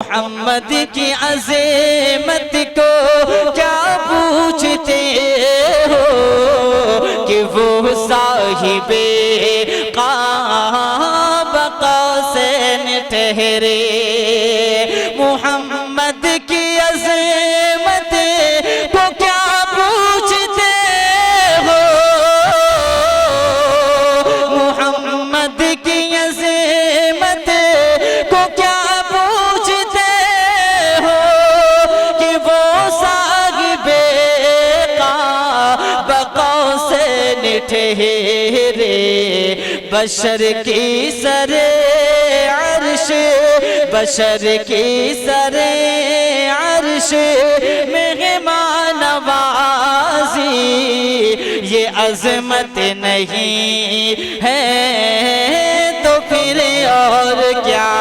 मोहम्मद की अज़मत को क्या पूछते हो कि वो साहिबे क़ाब क़ौसैन ठहरे। मोहम्मद की अज़मत को क्या पूछते हो, मोहम्मद की अज़मत को क्या पूछते हो कि वो साहिबे क़ाब क़ौसैन ठहरे। बशर की सरे अर्श, बशर की सरे अर्श मेहमान नवाज़ी, ये अज़मत नहीं है तो फिर और क्या